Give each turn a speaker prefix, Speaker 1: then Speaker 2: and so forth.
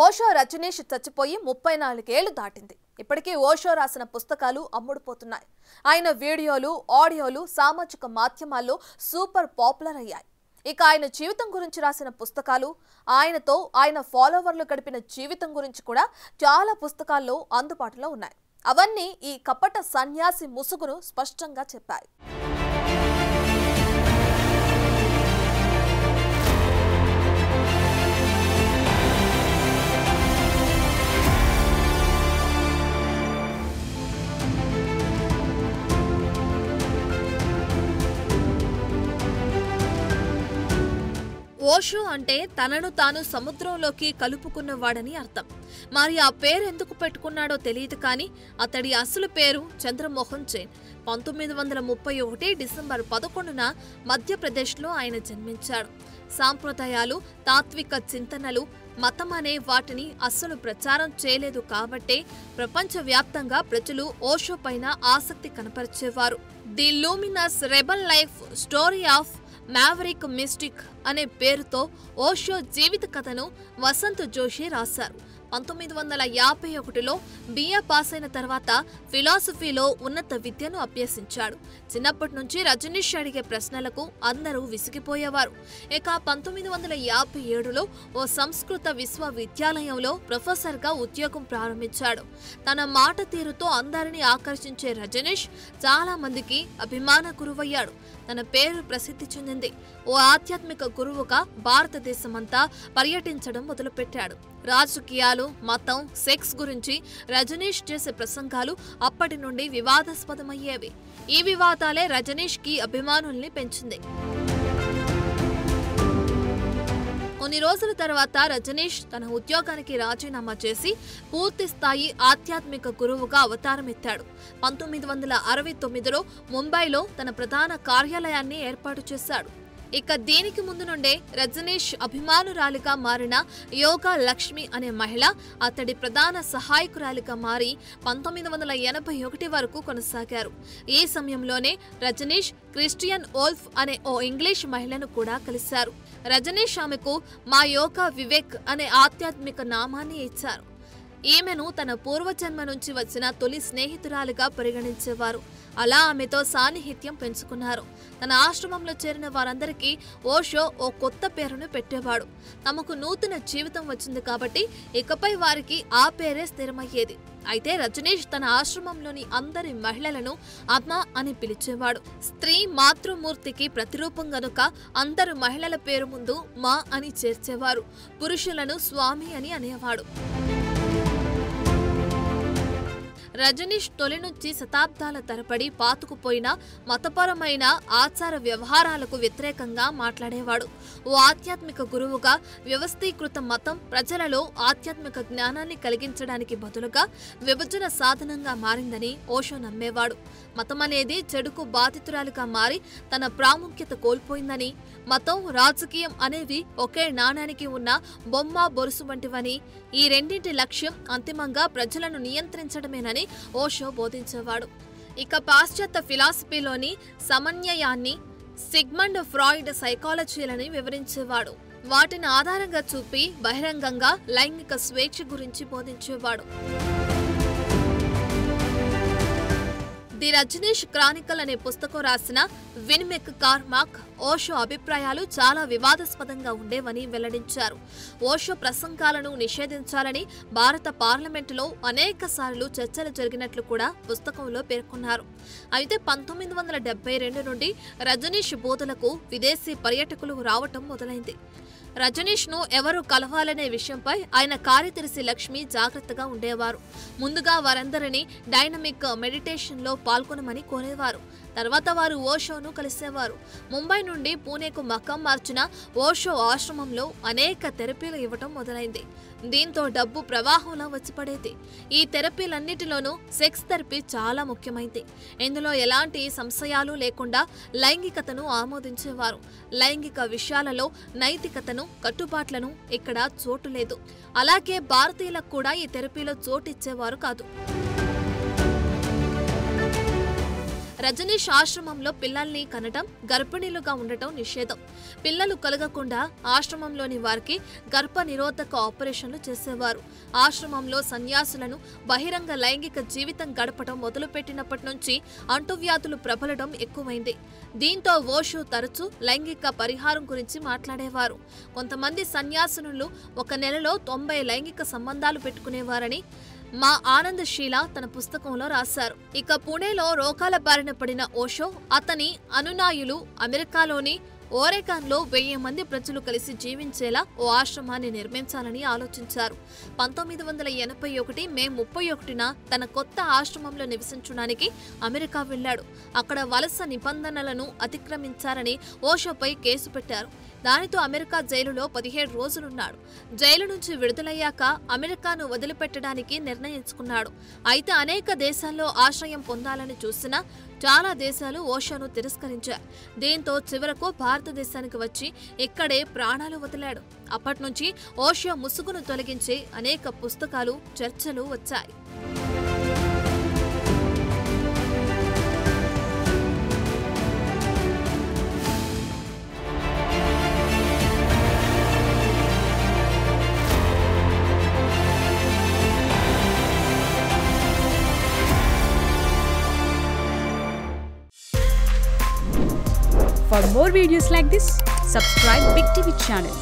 Speaker 1: ఓషో రజనీష్ చచ్చిపోయి 34 ఏళ్లు దాటింది. ఇప్పటికీ ఓషో రాసిన పుస్తకాలు అమ్ముడుపోతున్నాయి. ఆయన వీడియోలు, ఆడియోలు సామాజిక మాధ్యమాల్లో సూపర్ పాపులర్ అయ్యాయి. ఇక ఆయన జీవితం గురించి రాసిన పుస్తకాలు, ఆయనతో ఆయన ఫాలోవర్లు గడిపిన జీవితం గురించి కూడా చాలా పుస్తకాల్లో అందుబాటులో ఉన్నాయి. అవన్నీ ఈ కపట సన్యాసి ముసుగును స్పష్టంగా చెప్పాయి. ఓషో అంటే తనను తాను సముద్రంలోకి కలుపుకున్నవాడని అర్థం. మరి ఆ పేరు ఎందుకు పెట్టుకున్నాడో తెలియదు కానీ అతడి అసలు పేరు చంద్రమోహన్ జైన్. 1931 డిసెంబర్ 11న మధ్యప్రదేశ్లో ఆయన జన్మించాడు. సాంప్రదాయాలు, తాత్విక చింతనలు, మతం అనే వాటిని అస్సలు ప్రచారం చేయలేదు కాబట్టే ప్రపంచవ్యాప్తంగా ప్రజలు ఓషో పైన ఆసక్తి కనపరిచేవారు. The luminous rebel life story of maverick mystic అనే పేరుతో ఓషో జీవిత కథను వసంత్ జోషి రాశారు. 1951లో బిఏ పాస్ అయిన తర్వాత ఫిలాసఫీలో ఉన్నత విద్యను అభ్యసించాడు. చిన్నప్పటి నుంచి రజనీష్ అడిగే ప్రశ్నలకు అందరూ విసిగిపోయేవారు. ఇక 1957లో ఓ సంస్కృత విశ్వవిద్యాలయంలో ప్రొఫెసర్గా ఉద్యోగం ప్రారంభించాడు. తన మాట తీరుతో అందరినీ ఆకర్షించే రజనీష్ చాలా మందికి అభిమాన గురువయ్యాడు. తన పేరు ప్రసిద్ధి చెందింది. ఓ ఆధ్యాత్మిక గురువుగా భారతదేశమంతా పర్యటించడం మొదలుపెట్టాడు. రాజకీయాలు, మతం, సెక్స్ గురించి రజనీష్ చేసే ప్రసంగాలు అప్పటి నుండి వివాదాస్పదమయ్యేవి. ఈ వివాదాలే రజనీష్ కి అభిమానుల్ని పెంచింది. కొన్ని రోజుల తర్వాత రజనీష్ తన ఉద్యోగానికి రాజీనామా చేసి పూర్తి స్థాయి ఆధ్యాత్మిక గురువుగా అవతారమెత్తాడు. 1969లో ముంబైలో తన ప్రధాన కార్యాలయాన్ని ఏర్పాటు చేశాడు. ఇక దీనికి ముందు నుండే రజనీష్ అభిమానురాలిగా మారిన యోగా లక్ష్మి అనే మహిళ అతడి ప్రధాన సహాయకురాలిగా మారి 1981 వరకు కొనసాగారు. ఈ సమయంలోనే రజనీష్ క్రిస్టియన్ ఓల్ఫ్ అనే ఓ ఇంగ్లీష్ మహిళను కూడా కలిశారు. రజనీష్ ఆమెకు మా యోగా వివేక్ అనే ఆధ్యాత్మిక నామాన్ని ఇచ్చారు. ఈమెను తన పూర్వజన్మ నుంచి వచ్చిన తొలి స్నేహితురాలిగా పరిగణించేవారు. అలా ఆమెతో సాన్నిహిత్యం పెంచుకున్నారు. తన ఆశ్రమంలో చేరిన వారందరికీ ఓషో ఓ కొత్త పేరును పెట్టేవాడు. తమకు నూతన జీవితం వచ్చింది కాబట్టి ఇకపై వారికి ఆ పేరే స్థిరమయ్యేది. అయితే రజనీష్ తన ఆశ్రమంలోని అందరి మహిళలను ఆత్మ అని పిలిచేవాడు. స్త్రీ మాతృమూర్తికి ప్రతిరూపం గనుక అందరు మహిళల పేరు ముందు మా అని చేర్చేవారు. పురుషులను స్వామి అని అనేవాడు. రజనీష్ తొలి నుంచి శతాబ్దాల తరబడి పాతుకుపోయిన మతపరమైన ఆచార వ్యవహారాలకు వ్యతిరేకంగా మాట్లాడేవాడు. ఓ ఆధ్యాత్మిక గురువుగా వ్యవస్థీకృత మతం ప్రజలలో ఆధ్యాత్మిక జ్ఞానాన్ని కలిగించడానికి బదులుగా విభజన సాధనంగా మారిందని ఓషో నమ్మేవాడు. మతం అనేది చెడుకు బాధితురాలిగా మారి తన ప్రాముఖ్యత కోల్పోయిందని, మతం, రాజకీయం అనేవి ఒకే నాణానికి ఉన్న బొమ్మ బొరుసు వంటివని, ఈ రెండింటి లక్ష్యం అంతిమంగా ప్రజలను నియంత్రించడమేనని ఓషో బోధించేవాడు. ఇక పాశ్చాత్య ఫిలాసఫీలోని సమన్వయాన్ని, సిగ్మండ్ ఫ్రాయిడ్ సైకాలజీలని వివరించేవాడు. వాటిని ఆధారంగా చూపి బహిరంగంగా లైంగిక స్వేచ్ఛ గురించి బోధించేవాడు. ది రజనీష్ క్రానికల్ అనే పుస్తకం రాసిన విన్మెక్ కార్మాక్ ఓషో అభిప్రాయాలు చాలా వివాదాస్పదంగా ఉండేవని వెల్లడించారు. ఓషో ప్రసంగాలను నిషేధించాలని భారత పార్లమెంటులో అనేక సార్లు చర్చలు జరిగినట్లు కూడా పుస్తకంలో పేర్కొన్నారు. అయితే 1972 నుండి రజనీష్ బోధలకు విదేశీ పర్యాటకులు రావటం మొదలైంది. రజనీష్ ను ఎవరు కలవాలనే విషయంపై ఆయన కార్యదర్శి లక్ష్మి జాగ్రత్తగా ఉండేవారు. ముందుగా వారందరినీ డైనమిక్ మెడిటేషన్ లో పాల్గొనమని కోరేవారు. తర్వాత వారు ఓషోను కలిసేవారు. ముంబై నుండి పూణేకు మకాం మార్చిన ఓషో ఆశ్రమంలో అనేక థెరపీలు ఇవ్వటం మొదలైంది. దీంతో డబ్బు ప్రవాహంలో వచ్చిపడేది. ఈ థెరపీలన్నిటిలోనూ సెక్స్ థెరపీ చాలా ముఖ్యమైంది. ఇందులో ఎలాంటి సంశయాలు లేకుండా లైంగికతను ఆమోదించేవారు. లైంగిక విషయాలలో నైతికతను, కట్టుబాట్లను ఇక్కడ చోటు లేదు. అలాగే భారతీయులకు కూడా ఈ థెరపీలో చోటు ఇచ్చేవారు కాదు. రజనీష్ ఆశ్రమంలో పిల్లల్ని కనటం, గర్భిణీలుగా ఉండటం నిషేధం. పిల్లలు కలగకుండా ఆశ్రమంలోని వారికి గర్భ నిరోధక ఆపరేషన్లు చేసేవారు. ఆశ్రమంలో సన్యాసులను బహిరంగ లైంగిక జీవితం గడపడం మొదలుపెట్టినప్పటి నుంచి అంటువ్యాధులు ప్రబలడం ఎక్కువైంది. దీంతో ఓషో తరచూ లైంగిక పరిహారం గురించి మాట్లాడేవారు. కొంతమంది సన్యాసినులు ఒక నెలలో 90 లైంగిక సంబంధాలు పెట్టుకునేవారని మా ఆనందశీల తన పుస్తకంలో రాశారు. ఇక పుణేలో రోగాల బారిన పడిన ఓషో, అతని అనునాయులు అమెరికాలోని ఓరెగాన్లో 1000 మంది ప్రజలు కలిసి జీవించేలా ఓ ఆశ్రమాన్ని నిర్మించాలని ఆలోచించారు. 1981 మే 31న తన కొత్త ఆశ్రమంలో నివసించడానికి అమెరికా వెళ్లాడు. అక్కడ వలస నిబంధనలను అతిక్రమించారని ఓషోపై కేసు పెట్టారు. దానితో అమెరికా జైలులో 17 రోజులున్నాడు. జైలు నుంచి విడుదలయ్యాక అమెరికాను వదిలిపెట్టడానికి నిర్ణయించుకున్నాడు. అయితే అనేక దేశాల్లో ఆశ్రయం పొందాలని చూసినా చాలా దేశాలు ఓషోను తిరస్కరించాయి. దీంతో చివరకు భారతదేశానికి వచ్చి ఇక్కడే ప్రాణాలు వదిలాడు. అప్పట్నుంచి ఓషో ముసుగును తొలగించే అనేక పుస్తకాలు, చర్చలు వచ్చాయి.
Speaker 2: For more videos like this, subscribe Big TV channel.